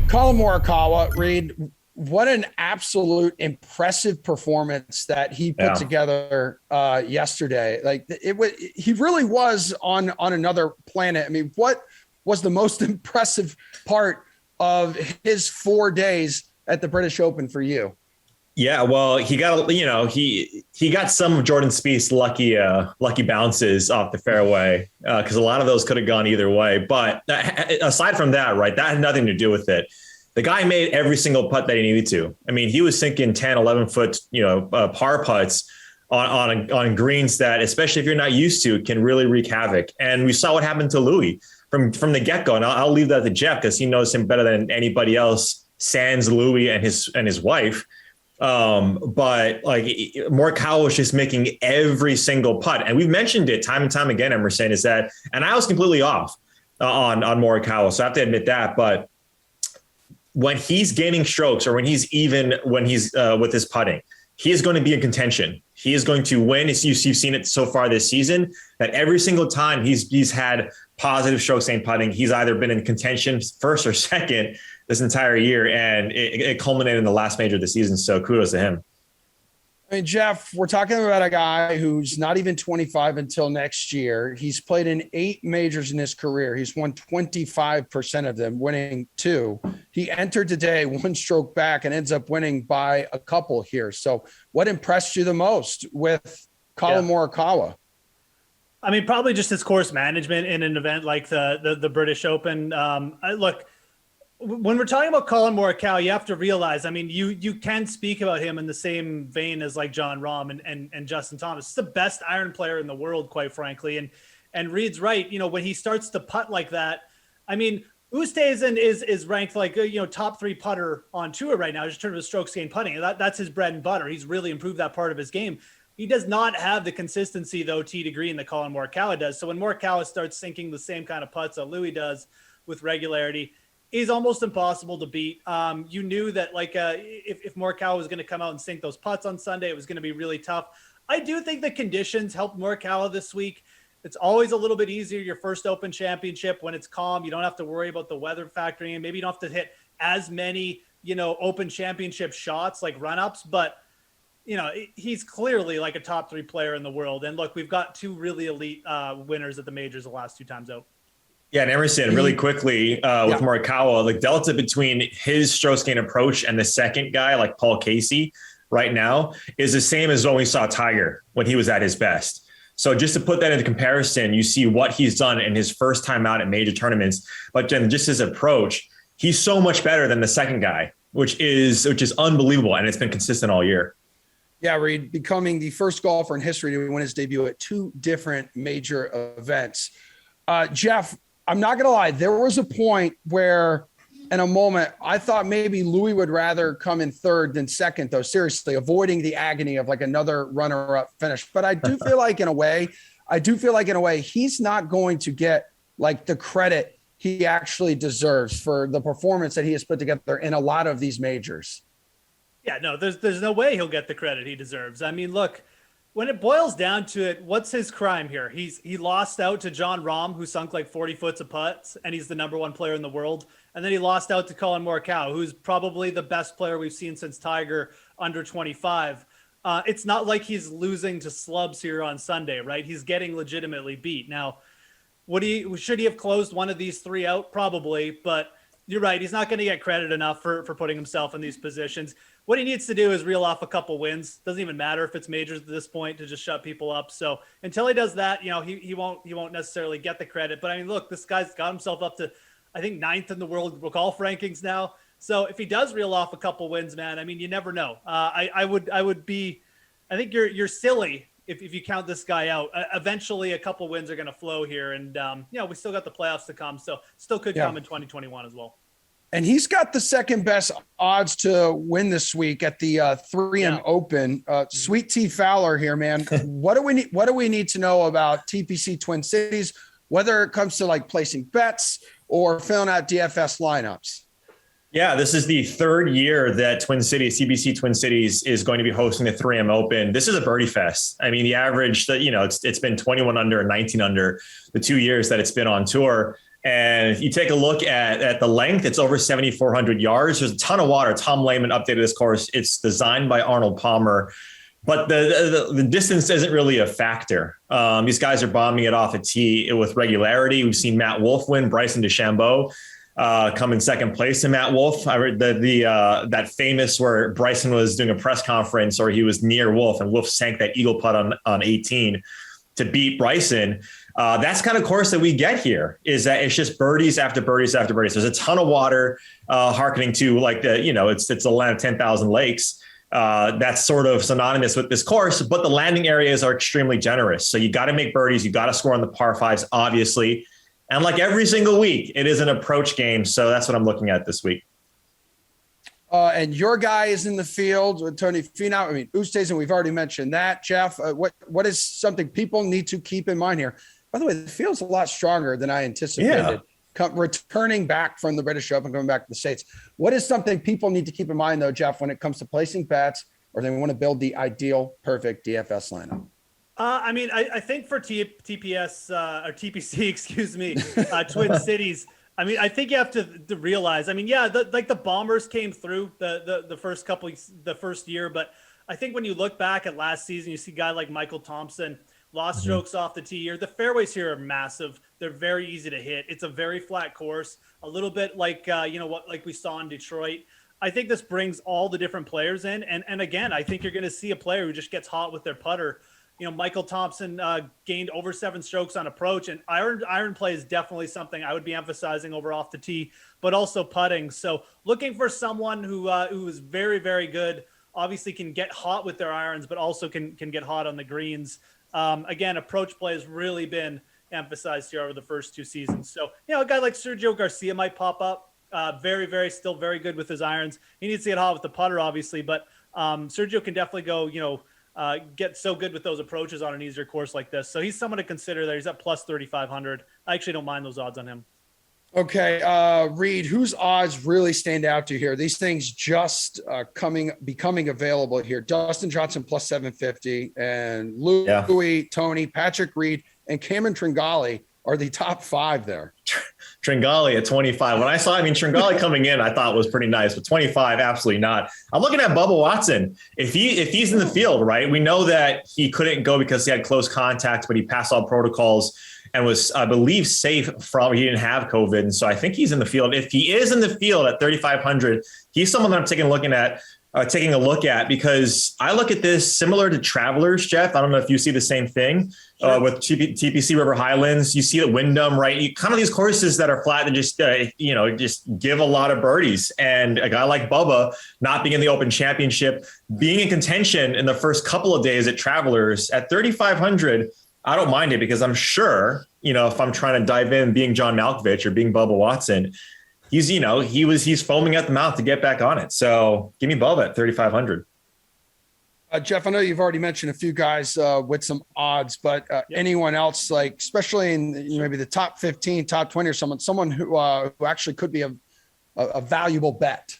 Collin Morikawa, Reid, what an absolute impressive performance that he put together yesterday. He really was on another planet. I mean, what was the most impressive part of his 4 days at the British Open for you? Yeah, well, he got he got some of Jordan Spieth's lucky bounces off the fairway because a lot of those could have gone either way. But aside from that, right, that had nothing to do with it. The guy made every single putt that he needed to. I mean, he was sinking 10, 11 foot, par putts on greens that, especially if you're not used to, can really wreak havoc. And we saw what happened to Louis from the get go. And I'll leave that to Geoff because he knows him better than anybody else. Sans Louis and his wife. But like Morikawa was just making every single putt. And we've mentioned it time and time again, Emerson, is that, and I was completely off on Morikawa. So I have to admit that, but when he's gaining strokes or when he's with his putting, he is going to be in contention. He is going to win. You've seen it so far this season that every single time he's had positive strokes gained putting, he's either been in contention first or second this entire year, and it culminated in the last major of the season. So kudos to him. I mean, Geoff, we're talking about a guy who's not even 25 until next year. He's played in 8 majors in his career. He's won 25% of them, winning 2. He entered today 1 stroke back and ends up winning by a couple here. So what impressed you the most with Collin Morikawa? I mean, probably just his course management in an event like the British Open. Look, when we're talking about Collin Morikawa, you have to realize, I mean, you can speak about him in the same vein as like Jon Rahm and Justin Thomas. He's the best iron player in the world, quite frankly. And Reid's right. When he starts to putt like that, I mean, Oosthuizen is ranked like top 3 putter on tour right now, just in terms of strokes gained putting. That's his bread and butter. He's really improved that part of his game. He does not have the consistency, though, tee to green that Collin Morikawa does. So when Morikawa starts sinking the same kind of putts that Louis does with regularity, he's almost impossible to beat. You knew that if Morikawa was going to come out and sink those putts on Sunday, it was going to be really tough. I do think the conditions helped Morikawa this week. It's always a little bit easier your first Open Championship when it's calm. You don't have to worry about the weather factoring in. Maybe you don't have to hit as many, Open Championship shots like run-ups, but he's clearly like a top 3 player in the world. And look, we've got 2 really elite winners at the majors the last 2 times out. Yeah, and Emerson, really quickly with Morikawa, the delta between his strokes gain approach and the second guy, like Paul Casey, right now, is the same as when we saw Tiger when he was at his best. So just to put that into comparison, you see what he's done in his first time out at major tournaments, but then just his approach, he's so much better than the second guy, which is unbelievable, and it's been consistent all year. Yeah, Reid, becoming the first golfer in history to win his debut at 2 different major events. Geoff, I'm not going to lie. There was a point where in a moment, I thought maybe Louis would rather come in 3rd than 2nd, though, seriously, avoiding the agony of like another runner-up finish. But I do feel like in a way, he's not going to get like the credit he actually deserves for the performance that he has put together in a lot of these majors. Yeah, no, there's no way he'll get the credit he deserves. I mean, look, when it boils down to it, what's his crime here? He lost out to Jon Rahm, who sunk like 40 foots of putts, and he's the number 1 player in the world. And then he lost out to Collin Morikawa, who's probably the best player we've seen since Tiger under 25. It's not like he's losing to slubs here on Sunday, right? He's getting legitimately beat. Now, should he have closed one of these 3 out? Probably, but you're right. He's not going to get credit enough for putting himself in these positions. What he needs to do is reel off a couple wins. Doesn't even matter if it's majors at this point to just shut people up. So until he does that, he won't necessarily get the credit. But I mean, look, this guy's got himself up to, I think, 9th in the world golf rankings now. So if he does reel off a couple wins, man, I mean, you never know. I think you're silly if you count this guy out. Eventually a couple wins are going to flow here. And, we still got the playoffs to come. So still could come in 2021 as well. And he's got the second best odds to win this week at the 3M Open. Sweet T Fowler here, man. What do we need to know about TPC Twin Cities, whether it comes to like placing bets or filling out DFS lineups? Yeah, this is the 3rd year that TPC Twin Cities is going to be hosting the 3M Open. This is a birdie fest. I mean, the average that, it's been 21 under and 19 under the 2 years that it's been on tour. And if you take a look at the length, it's over 7,400 yards. There's a ton of water. Tom Lehman updated this course. It's designed by Arnold Palmer, but the distance isn't really a factor. These guys are bombing it off a tee with regularity. We've seen Matt Wolff win, Bryson DeChambeau come in second place to Matt Wolff. I read that famous where Bryson was doing a press conference, or he was near Wolff, and Wolff sank that eagle putt on 18 to beat Bryson. That's kind of course that we get here, is that it's just birdies after birdies after birdies. There's a ton of water, hearkening to like it's the land of 10,000 lakes. That's sort of synonymous with this course, but the landing areas are extremely generous. So you got to make birdies. You got to score on the par fives, obviously. And like every single week, it is an approach game. So that's what I'm looking at this week. And your guy is in the field with Tony Finau. I mean, Oosthuizen, we've already mentioned that. Geoff, what is something people need to keep in mind here? By the way, the field's a lot stronger than I anticipated. Yeah. Returning back from the British Open, going back to the States. What is something people need to keep in mind, though, Geoff, when it comes to placing bets, or they want to build the ideal, perfect DFS lineup? I mean, I think for TPS or TPC, excuse me, Twin Cities, I mean, I think you have to realize, I mean, yeah, the Bombers came through the first year, but I think when you look back at last season, you see a guy like Michael Thompson lost strokes off the tee here. The fairways here are massive. They're very easy to hit. It's a very flat course, a little bit like, like we saw in Detroit. I think this brings all the different players in. And again, I think you're going to see a player who just gets hot with their putter. Michael Thompson gained over 7 strokes on approach, and iron play is definitely something I would be emphasizing over off the tee, but also putting. So looking for someone who is very, very good, obviously can get hot with their irons, but also can get hot on the greens. Again, approach play has really been emphasized here over the first 2 seasons. So, a guy like Sergio Garcia might pop up. Still very good with his irons. He needs to get hot with the putter, obviously, but Sergio can definitely go, get so good with those approaches on an easier course like this. So he's someone to consider there. He's at plus 3,500. I actually don't mind those odds on him. Okay. Reid, whose odds really stand out to you here? These things just becoming available here. Dustin Johnson plus 750, and Louis, Tony, Patrick Reed, and Cameron Tringali are the top 5 there. Tringali at 25. When I saw, Tringali coming in, I thought was pretty nice, but 25, absolutely not. I'm looking at Bubba Watson. If he's in the field, right, we know that he couldn't go because he had close contact, but he passed all protocols and was, I believe, safe he didn't have COVID. And so I think he's in the field. If he is in the field at 3,500, he's someone that I'm taking a look at because I look at this similar to Travelers, Geoff. I don't know if you see the same thing. Sure. With TPC River Highlands. You see the Wyndham, right? You kind of these courses that are flat and just give a lot of birdies. And a guy like Bubba not being in the Open Championship, being in contention in the first couple of days at Travelers at 3,500, I don't mind it because I'm sure, if I'm trying to dive in being John Malkovich or being Bubba Watson, he's foaming at the mouth to get back on it. So give me Bubba at 3,500. Geoff, I know you've already mentioned a few guys with some odds, but anyone else, like especially in maybe the top 15, top 20 or someone who actually could be a valuable bet.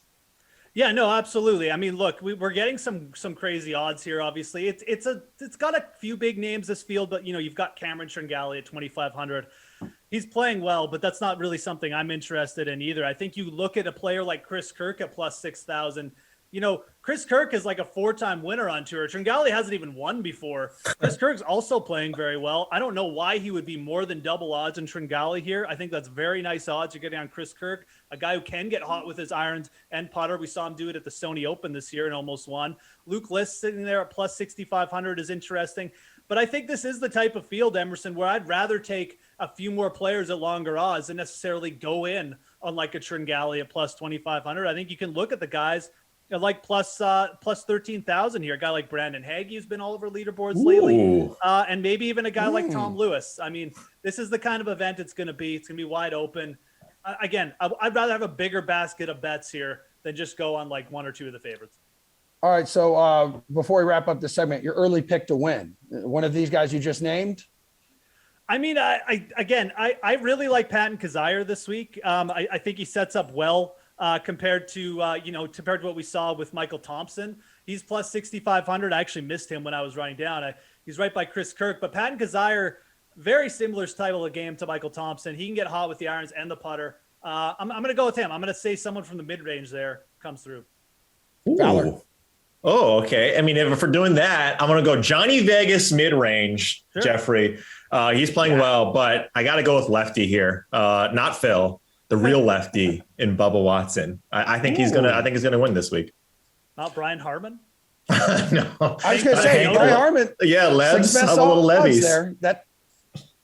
Yeah, no, absolutely. I mean, look, we're getting some crazy odds here. Obviously, it's got a few big names, this field, but you've got Cameron Tringali at 2,500. He's playing well, but that's not really something I'm interested in either. I think you look at a player like Chris Kirk at plus 6,000. Chris Kirk is like a 4-time winner on tour. Tringali hasn't even won before. Chris Kirk's also playing very well. I don't know why he would be more than double odds in Tringali here. I think that's very nice odds you're getting on Chris Kirk, a guy who can get hot with his irons and putter. We saw him do it at the Sony Open this year and almost won. Luke List sitting there at plus 6,500 is interesting. But I think this is the type of field, Emerson, where I'd rather take a few more players at longer odds than necessarily go in on like a Tringali at plus 2,500. I think you can look at the guys like plus 13,000 here. A guy like Brandon Hague, who's been all over leaderboards lately, and maybe even a guy like Tom Lewis. I mean, this is the kind of event it's going to be. It's going to be wide open. Again, I'd rather have a bigger basket of bets here than just go on like 1 or 2 of the favorites. All right. So before we wrap up the segment, your early pick to win, one of these guys you just named? I mean, I really like Patton Kizzire this week. I think he sets up well. Compared to what we saw with Michael Thompson. He's plus 6,500. I actually missed him when I was writing down. He's right by Chris Kirk, but Patton Kizzire, very similar style of game to Michael Thompson. He can get hot with the irons and the putter. I'm going to go with him. I'm going to say someone from the mid-range there comes through. Fowler. Ooh. Oh, okay. I mean, if we're doing that, I'm going to go Johnny Vegas mid-range, Sure. Jeffrey. He's playing well, but I got to go with lefty here. Not Phil, the real lefty in Bubba Watson. I think he's gonna win this week. Not Brian Harmon. No, I was going to say, Brian Harmon. yeah, Lebs, Six best a little odds levies. there.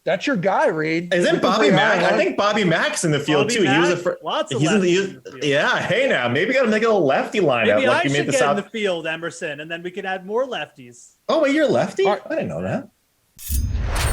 That's your guy, Reid. Isn't Bobby Mack? I think Bobby Mack's in the field Bobby too. Mack? He was Lots of he's in lefties in the field. yeah. Hey, now maybe got to make a little lefty lineup. Maybe I you should made the get in South. the field, Emerson, and then we could add more lefties. Oh wait, you're a lefty? All right. I didn't know that.